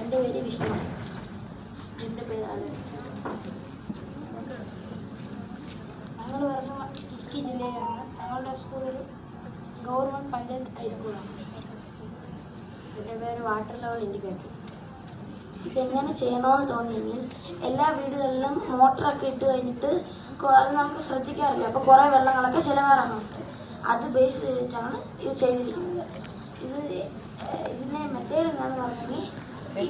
എൻ്റെ പേര് വിഷ്ണു. എൻ്റെ പേര് ആലൻ. ഞങ്ങൾ വരുന്ന ഇടുക്കി ജില്ലയിലാണ്. ഞങ്ങളുടെ സ്കൂൾ ഒരു ഗവൺമെൻറ് പഞ്ചായത്ത് ഹൈസ്കൂളാണ്. എൻ്റെ പേര് വാട്ടർ ലെവൽ ഇൻഡിക്കേറ്റർ. ഇതെങ്ങനെ ചെയ്യണമെന്ന് തോന്നിയെങ്കിൽ എല്ലാ വീടുകളിലും മോട്ടറൊക്കെ ഇട്ട് കഴിഞ്ഞിട്ട് അത് നമുക്ക് ശ്രദ്ധിക്കാറില്ല. അപ്പോൾ കുറേ വെള്ളങ്ങളൊക്കെ ചിലവാറാണ്. അത് ബേസ് ചെയ്തിട്ടാണ് ഇത് ചെയ്തിരിക്കുന്നത്. ഇതിൻ്റെ മെത്തേഡ് എന്താണെന്ന് പറഞ്ഞെങ്കിൽ ഈ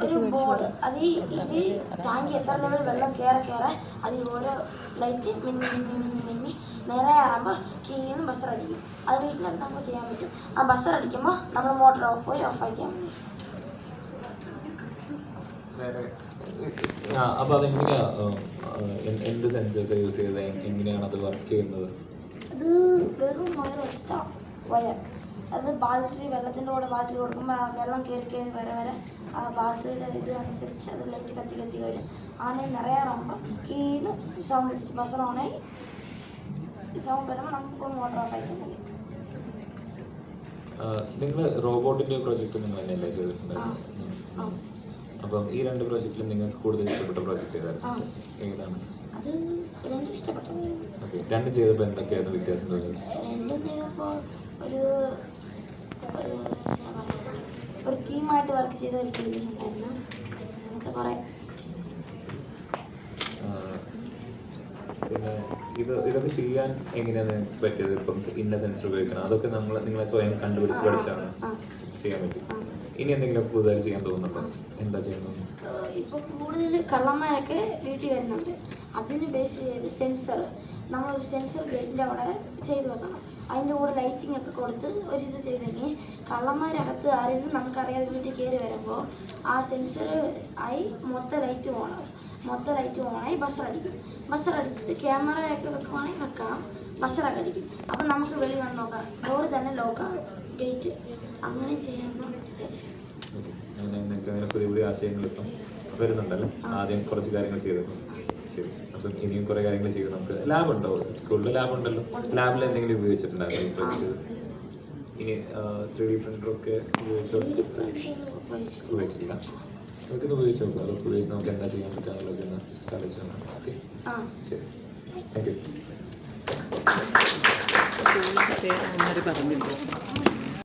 ഒരു ബോർഡ് അത് ഇത് ടാങ്കി എത്ര ലെവൽ വെള്ളം കയറെ അത് ഓരോ ലൈറ്റ് മിന്നി നിറയാറുമ്പോൾ കീന്ന് ബസറടിക്കും. അത് വീട്ടിനകത്ത് നമുക്ക് ചെയ്യാൻ പറ്റും. ആ ബസറടിക്കുമ്പോൾ നമ്മൾ മോട്ടർ ഓഫാക്കിയാൽ മതി. അപ്പോൾ അതെങ്ങനെയാ എന്ത് സെൻസേഴ്സ് യൂസ് ചെയ്ത് എങ്ങനെയാണ് അത് വർക്ക് ചെയ്യുന്നത്? അത് വെറും എക്സ്ട്രാ വയർ. അത് ബാറ്ററി വെള്ളത്തിൻ്റെ കൂടെ ബാറ്ററി കൊടുക്കുമ്പോൾ ആ വെള്ളം കയറി വരെ ആ ബാറ്ററിയുടെ ഇത് അനുസരിച്ച് അത് ലൈറ്റ് കത്തി വരും. ആണെങ്കിൽ നിറയാറാകുമ്പോൾ കീന്ന് സൗണ്ട് അടിച്ച് ബസർ ഓണായി സൗണ്ട് വരുമ്പോൾ നമുക്ക് മോട്ടർ ഓഫ് ആക്കിയാൽ മതി. നിങ്ങൾ റോബോട്ടിൻ്റെ പ്രൊജക്റ്റ് നിങ്ങൾ തന്നെയല്ലേ ചെയ്തിട്ടുണ്ടായിരുന്നു? അപ്പം ഈ രണ്ട് പ്രോജക്റ്റിലും നിങ്ങൾക്ക് കൂടുതൽ ഇഷ്ടപ്പെട്ട പ്രോജക്റ്റ് ഏതാണ്? അത് രണ്ടും ഇഷ്ടപ്പെട്ടതായിരുന്നു. ഓക്കെ, രണ്ടും ചെയ്തപ്പോൾ എന്തൊക്കെയായിരുന്നു വ്യത്യാസം തോന്നിയത്? രണ്ടും ചെയ്തപ്പോൾ ഒരു ടീമായിട്ട് വർക്ക് ചെയ്ത ഒരു ഫീലിംഗ് ഉണ്ടായിരുന്നു. അങ്ങനത്തെ കുറേ. പിന്നെ ഇതൊക്കെ ചെയ്യാൻ എങ്ങനെയാണ് പറ്റിയത്? ഇപ്പം ഇന്ന സെൻസർ ഉപയോഗിക്കണം, അതൊക്കെ നിങ്ങളെ സ്വയം കണ്ടുപിടിച്ച് പഠിച്ചാണ് ചെയ്യാൻ പറ്റും. ഇനി എന്തെങ്കിലും പുതുതായി ചെയ്യാൻ തോന്നുന്നുണ്ടോ? എന്താ ചെയ്യുന്നത്? ഇപ്പോൾ കൂടുതൽ കള്ളന്മാരൊക്കെ വീട്ടിൽ വരുന്നുണ്ട്. അതിന് ബേസ് ചെയ്ത് സെൻസർ നമ്മളൊരു സെൻസർ ഗേറ്റിൻ്റെ അവിടെ ചെയ്ത് വെക്കണം. അതിൻ്റെ കൂടെ ലൈറ്റിംഗ് ഒക്കെ കൊടുത്ത് ഒരിത് ചെയ്തെങ്കിൽ കള്ളന്മാരകത്ത് ആരെങ്കിലും നമുക്കറിയാതെ വീട്ടിൽ കയറി വരുമ്പോൾ ആ സെൻസർ ആയി മൊത്തം ലൈറ്റ് ഓണായി ബസറടിച്ചിട്ട് ക്യാമറയൊക്കെ വെക്കുവാണെങ്കിൽ വെക്കാം. ബസറൊക്കെ അടിക്കും. അപ്പം നമുക്ക് വെളി വന്ന് നോക്കാം. ഡോറ് തന്നെ ലോക്കാകും ഗേറ്റ്. അങ്ങനെ ചെയ്യാമെന്ന് വിചാരിച്ചത്. അങ്ങനെ പുതിയ പുതിയ ആശയങ്ങൾ ഇപ്പം വരുന്നുണ്ടല്ലോ. ആദ്യം കുറച്ച് കാര്യങ്ങൾ ചെയ്തേക്കും. ശരി, അപ്പം ഇനിയും കുറേ കാര്യങ്ങൾ ചെയ്ത് നമുക്ക് ലാബുണ്ടോ? സ്കൂളിൽ ലാബുണ്ടല്ലോ. ലാബിൽ എന്തെങ്കിലും ഉപയോഗിച്ചിട്ടുണ്ടായിരുന്നു ഈ പ്രൊജക്റ്റ്? ഇനി 3D പ്രിൻ്ററൊക്കെ ഉപയോഗിച്ചിട്ടില്ല. നമുക്കിത് ഉപയോഗിച്ച് നോക്കാം. അതൊക്കെ ഉപയോഗിച്ച് നമുക്ക് എന്താ ചെയ്യാൻ പറ്റുക എന്നുള്ളതൊക്കെ കളിച്ചു നോക്കാം. ഓക്കെ, ശരി, താങ്ക് യു. പറഞ്ഞില്ല.